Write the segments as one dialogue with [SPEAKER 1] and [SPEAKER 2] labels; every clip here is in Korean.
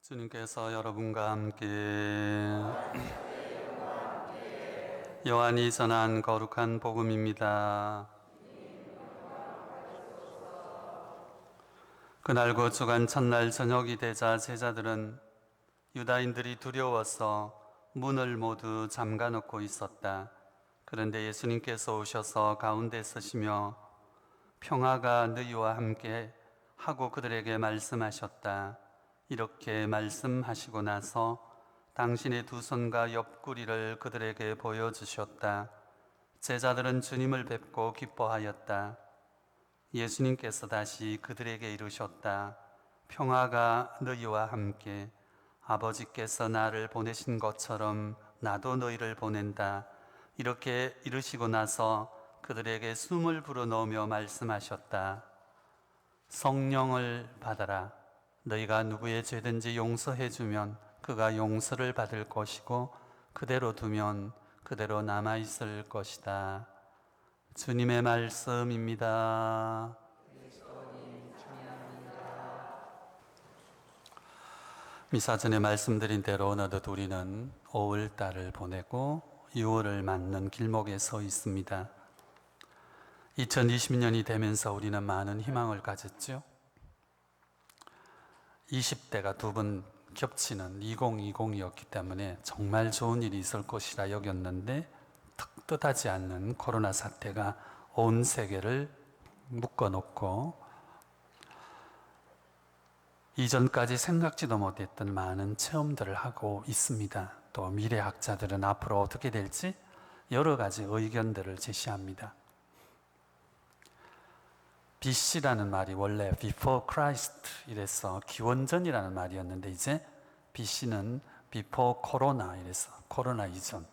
[SPEAKER 1] 주님께서 여러분과 함께 요한이 전한 거룩한 복음입니다. 그날 그 주간 첫날 저녁이 되자 제자들은 유다인들이 두려워서 문을 모두 잠가 놓고 있었다. 그런데 예수님께서 오셔서 가운데 서시며 평화가 너희와 함께 하고 그들에게 말씀하셨다. 이렇게 말씀하시고 나서 당신의 두 손과 옆구리를 그들에게 보여주셨다. 제자들은 주님을 뵙고 기뻐하였다. 예수님께서 다시 그들에게 이르셨다. 평화가 너희와 함께. 아버지께서 나를 보내신 것처럼 나도 너희를 보낸다. 이렇게 이르시고 나서 그들에게 숨을 불어넣으며 말씀하셨다. 성령을 받아라. 너희가 누구의 죄든지 용서해 주면 그가 용서를 받을 것이고 그대로 두면 그대로 남아있을 것이다. 주님의 말씀입니다. 미사 전에 말씀드린 대로 어느덧 우리는 5월달을 보내고 6월을 맞는 길목에 서 있습니다. 2020년이 되면서 우리는 많은 희망을 가졌죠. 20대가 두 번 겹치는 2020이었기 때문에 정말 좋은 일이 있을 것이라 여겼는데 뜻하지 않는 코로나 사태가 온 세계를 묶어놓고 이전까지 생각지도 못했던 많은 체험들을 하고 있습니다. 또 미래학자들은 앞으로 어떻게 될지 여러 가지 의견들을 제시합니다. BC라는 말이 원래 Before Christ 이래서 기원전이라는 말이었는데 이제 BC는 Before Corona 이래서 코로나 이전,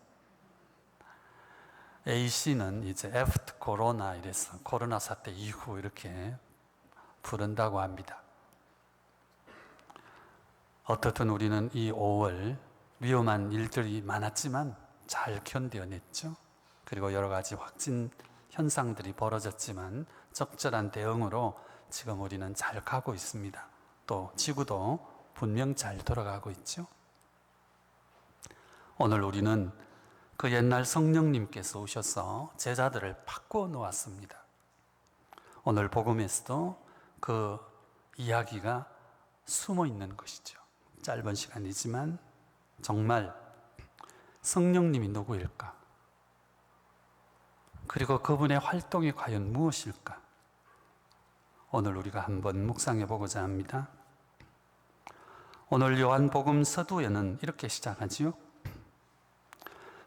[SPEAKER 1] AC는 이제 After Corona 이래서 코로나 사태 이후 이렇게 부른다고 합니다. 어떻든 우리는 이 5월 위험한 일들이 많았지만 잘 견뎌냈죠. 그리고 여러 가지 확진 현상들이 벌어졌지만 적절한 대응으로 지금 우리는 잘 가고 있습니다. 또 지구도 분명 잘 돌아가고 있죠. 오늘 우리는 그 옛날 성령님께서 오셔서 제자들을 바꿔 놓았습니다. 오늘 복음에서도 그 이야기가 숨어 있는 것이죠. 짧은 시간이지만 정말 성령님이 누구일까? 그리고 그분의 활동이 과연 무엇일까? 오늘 우리가 한번 묵상해 보고자 합니다. 오늘 요한복음 서두에는 이렇게 시작하지요.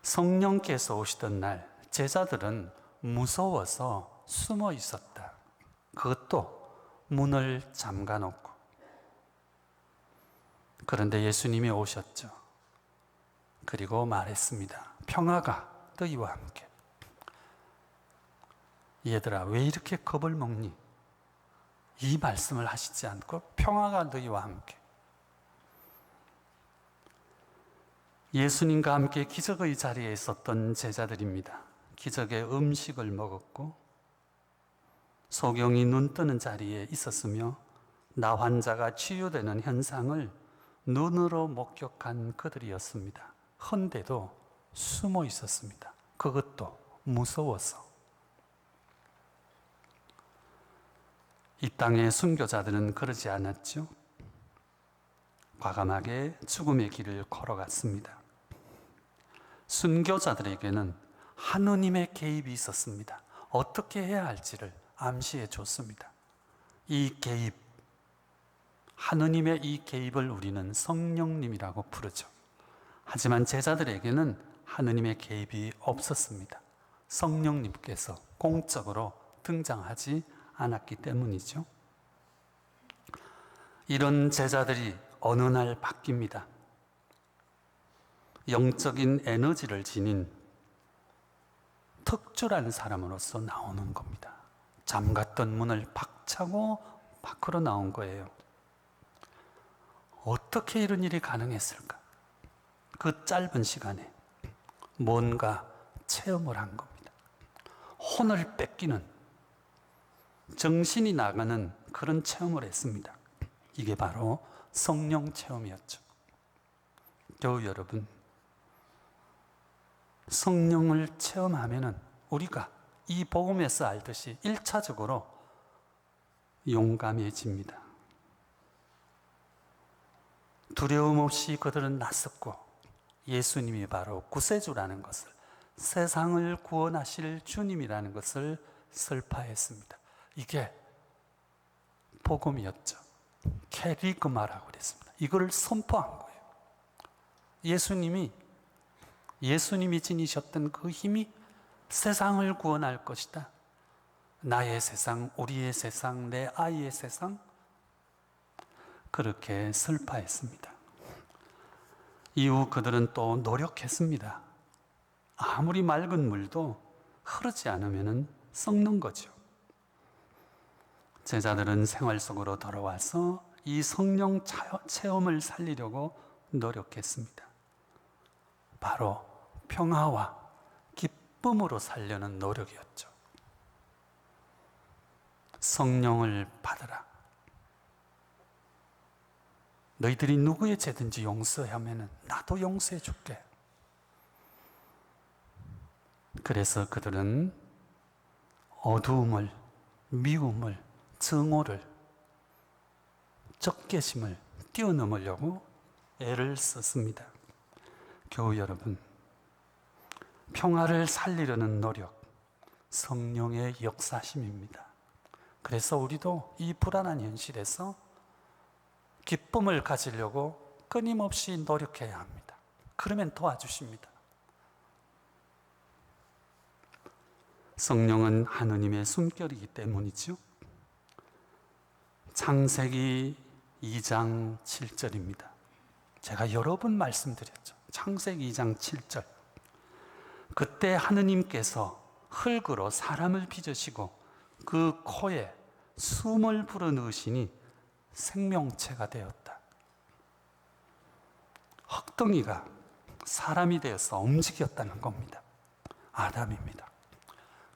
[SPEAKER 1] 성령께서 오시던 날 제자들은 무서워서 숨어 있었다. 그것도 문을 잠가 놓고. 그런데 예수님이 오셨죠. 그리고 말했습니다. 평화가 너희와 함께. 얘들아, 왜 이렇게 겁을 먹니? 이 말씀을 하시지 않고 평화가 너희와 함께. 예수님과 함께 기적의 자리에 있었던 제자들입니다. 기적의 음식을 먹었고 소경이 눈 뜨는 자리에 있었으며 나 환자가 치유되는 현상을 눈으로 목격한 그들이었습니다. 헌데도 숨어 있었습니다. 그것도 무서워서. 이 땅의 순교자들은 그러지 않았죠. 과감하게 죽음의 길을 걸어갔습니다. 순교자들에게는 하느님의 개입이 있었습니다. 어떻게 해야 할지를 암시해 줬습니다. 이 개입, 하느님의 이 개입을 우리는 성령님이라고 부르죠. 하지만 제자들에게는 하느님의 개입이 없었습니다. 성령님께서 공적으로 등장하지 않았기 때문이죠. 이런 제자들이 어느 날 바뀝니다. 영적인 에너지를 지닌 특출한 사람으로서 나오는 겁니다. 잠갔던 문을 박차고 밖으로 나온 거예요. 어떻게 이런 일이 가능했을까? 그 짧은 시간에 뭔가 체험을 한 겁니다. 혼을 뺏기는, 정신이 나가는 그런 체험을 했습니다. 이게 바로 성령 체험이었죠. 교우 여러분, 성령을 체험하면은 우리가 이 복음에서 알듯이 1차적으로 용감해집니다. 두려움 없이 그들은 나섰고 예수님이 바로 구세주라는 것을, 세상을 구원하실 주님이라는 것을 설파했습니다. 이게 복음이었죠. 캐리그마라고 그랬습니다. 이걸 선포한 거예요. 예수님이 지니셨던 그 힘이 세상을 구원할 것이다. 나의 세상, 우리의 세상, 내 아이의 세상, 그렇게 설파했습니다. 이후 그들은 또 노력했습니다. 아무리 맑은 물도 흐르지 않으면 썩는 거죠. 제자들은 생활 속으로 돌아와서 이 성령 체험을 살리려고 노력했습니다. 바로 평화와 기쁨으로 살려는 노력이었죠. 성령을 받으라. 너희들이 누구의 죄든지 용서하면 나도 용서해 줄게. 그래서 그들은 어두움을, 미움을, 증오를, 적개심을 뛰어넘으려고 애를 썼습니다. 교우 여러분, 평화를 살리려는 노력, 성령의 역사심입니다. 그래서 우리도 이 불안한 현실에서 기쁨을 가지려고 끊임없이 노력해야 합니다. 그러면 도와주십니다. 성령은 하느님의 숨결이기 때문이죠. 창세기 2장 7절입니다. 제가 여러 번 말씀드렸죠. 창세기 2장 7절. 그때 하느님께서 흙으로 사람을 빚으시고 그 코에 숨을 불어넣으시니 생명체가 되었다. 흙덩이가 사람이 되어서 움직였다는 겁니다. 아담입니다.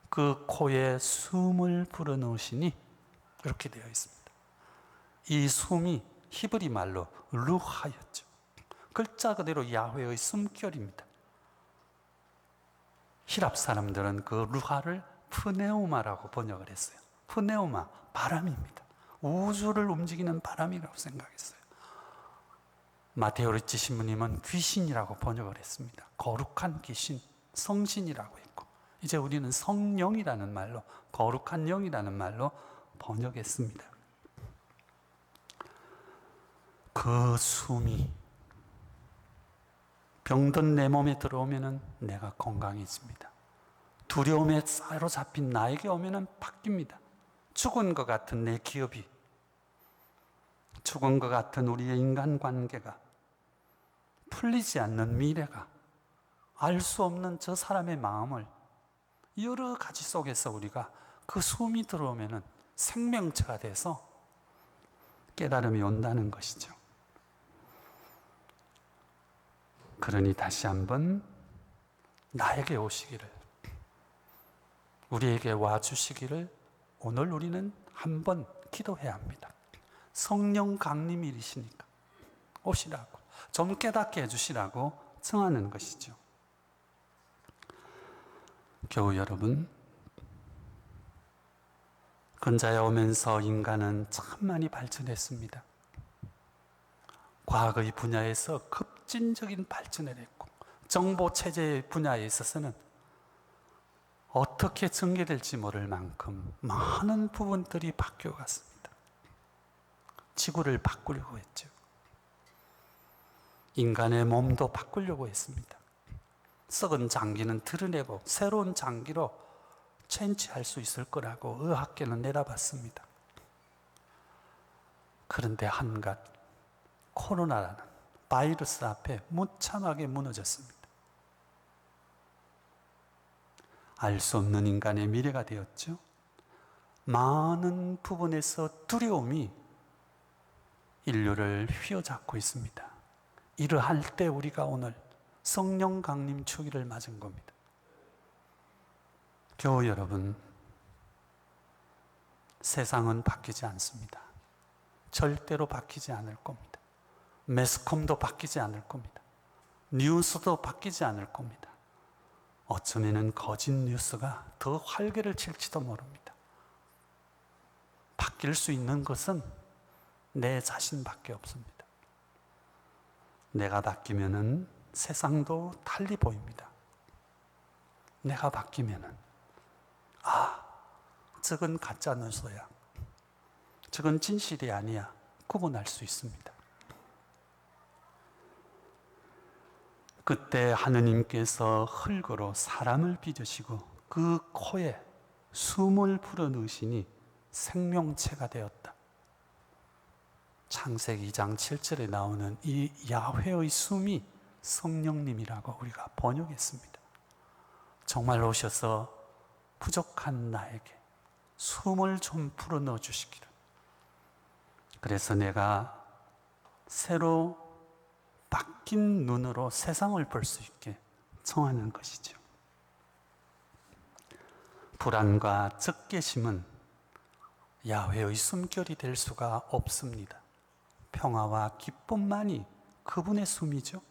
[SPEAKER 1] 그 코에 숨을 불어넣으시니 이렇게 되어 있습니다. 이 숨이 히브리 말로 루하였죠. 글자 그대로 야훼의 숨결입니다. 히랍 사람들은 그 루하를 프네우마라고 번역을 했어요. 프네우마, 바람입니다. 우주를 움직이는 바람이라고 생각했어요. 마테오 리치 신부님은 귀신이라고 번역을 했습니다. 거룩한 귀신, 성신이라고 했고, 이제 우리는 성령이라는 말로, 거룩한 영이라는 말로 번역했습니다. 그 숨이 병든 내 몸에 들어오면 내가 건강해집니다. 두려움에 사로잡힌 나에게 오면 바뀝니다. 죽은 것 같은 내 기업이, 죽은 것 같은 우리의 인간관계가, 풀리지 않는 미래가, 알 수 없는 저 사람의 마음을 여러 가지 속에서 우리가 그 숨이 들어오면 생명체가 돼서 깨달음이 온다는 것이죠. 그러니 다시 한번 나에게 오시기를, 우리에게 와주시기를 오늘 우리는 한번 기도해야 합니다. 성령 강림일이시니까 오시라고, 좀 깨닫게 해주시라고 청하는 것이죠. 교우 여러분, 근자에 오면서 인간은 참 많이 발전했습니다. 과학의 분야에서 급진적인 발전을 했고, 정보체제 분야에 있어서는 어떻게 전개될지 모를 만큼 많은 부분들이 바뀌어갔습니다. 지구를 바꾸려고 했죠. 인간의 몸도 바꾸려고 했습니다. 썩은 장기는 드러내고 새로운 장기로 체인지할 수 있을 거라고 의학계는 내다봤습니다. 그런데 한갓 코로나라는 바이러스 앞에 무참하게 무너졌습니다. 알 수 없는 인간의 미래가 되었죠. 많은 부분에서 두려움이 인류를 휘어잡고 있습니다. 이러할 때 우리가 오늘 성령 강림 주기를 맞은 겁니다. 교우 여러분, 세상은 바뀌지 않습니다. 절대로 바뀌지 않을 겁니다. 매스컴도 바뀌지 않을 겁니다. 뉴스도 바뀌지 않을 겁니다. 어쩌면은 거짓 뉴스가 더 활개를 칠지도 모릅니다. 바뀔 수 있는 것은 내 자신밖에 없습니다. 내가 바뀌면은 세상도 달리 보입니다. 내가 바뀌면은 저건 가짜 뉴스야, 저건 진실이 아니야 구분할 수 있습니다. 그때 하느님께서 흙으로 사람을 빚으시고 그 코에 숨을 불어넣으시니 생명체가 되었다. 창세기 2장 7절에 나오는 이 야훼의 숨이 성령님이라고 우리가 번역했습니다. 정말 오셔서 부족한 나에게 숨을 좀 불어넣어 주시기를. 그래서 내가 새로 바뀐 눈으로 세상을 볼 수 있게 청하는 것이죠. 불안과 적개심은 야훼의 숨결이 될 수가 없습니다. 평화와 기쁨만이 그분의 숨이죠.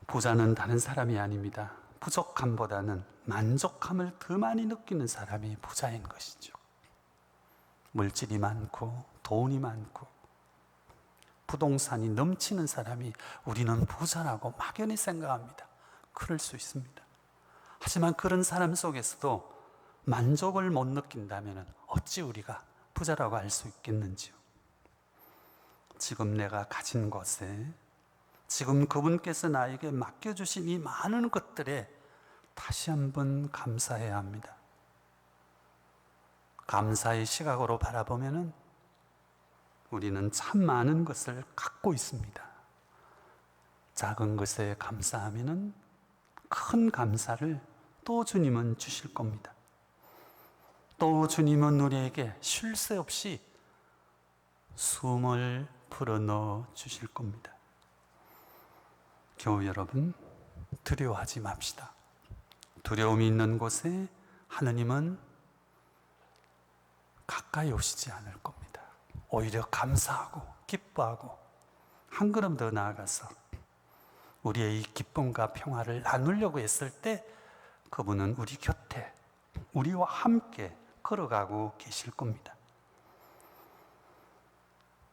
[SPEAKER 1] 부자는 다른 사람이 아닙니다. 부족함보다는 만족함을 더 많이 느끼는 사람이 부자인 것이죠. 물질이 많고 돈이 많고 부동산이 넘치는 사람이 우리는 부자라고 막연히 생각합니다. 그럴 수 있습니다. 하지만 그런 사람 속에서도 만족을 못 느낀다면 어찌 우리가 부자라고 할 수 있겠는지요. 지금 내가 가진 것에, 지금 그분께서 나에게 맡겨주신 이 많은 것들에 다시 한번 감사해야 합니다. 감사의 시각으로 바라보면 우리는 참 많은 것을 갖고 있습니다. 작은 것에 감사하면 큰 감사를 또 주님은 주실 겁니다. 또 주님은 우리에게 쉴 새 없이 숨을 불어넣어 주실 겁니다. 교우 여러분, 두려워하지 맙시다. 두려움이 있는 곳에 하느님은 가까이 오시지 않을 겁니다. 오히려 감사하고 기뻐하고 한 걸음 더 나아가서 우리의 이 기쁨과 평화를 나누려고 했을 때 그분은 우리 곁에 우리와 함께 걸어가고 계실 겁니다.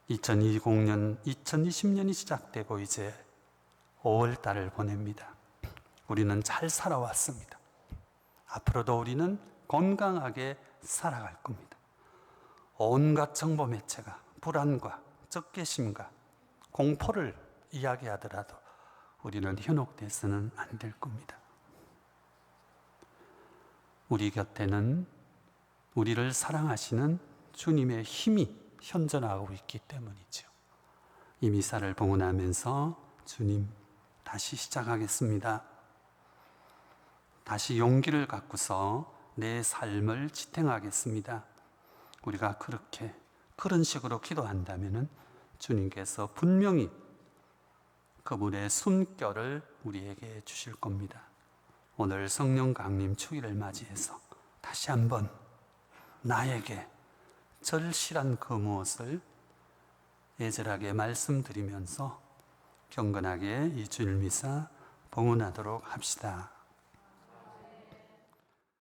[SPEAKER 1] 2020년이 시작되고 이제 5월달을 보냅니다. 우리는 잘 살아왔습니다. 앞으로도 우리는 건강하게 살아갈 겁니다. 온갖 정보 매체가 불안과 적개심과 공포를 이야기하더라도 우리는 현혹돼서는 안 될 겁니다. 우리 곁에는 우리를 사랑하시는 주님의 힘이 현존하고 있기 때문이죠. 이 미사를 보고 나면서 주님, 다시 시작하겠습니다. 다시 용기를 갖고서 내 삶을 지탱하겠습니다. 우리가 그런 식으로 기도한다면 주님께서 분명히 그분의 숨결을 우리에게 주실 겁니다. 오늘 성령 강림 주일을 맞이해서 다시 한번 나에게 절실한 그 무엇을 애절하게 말씀드리면서 경건하게 이 주일 미사 봉헌하도록 합시다.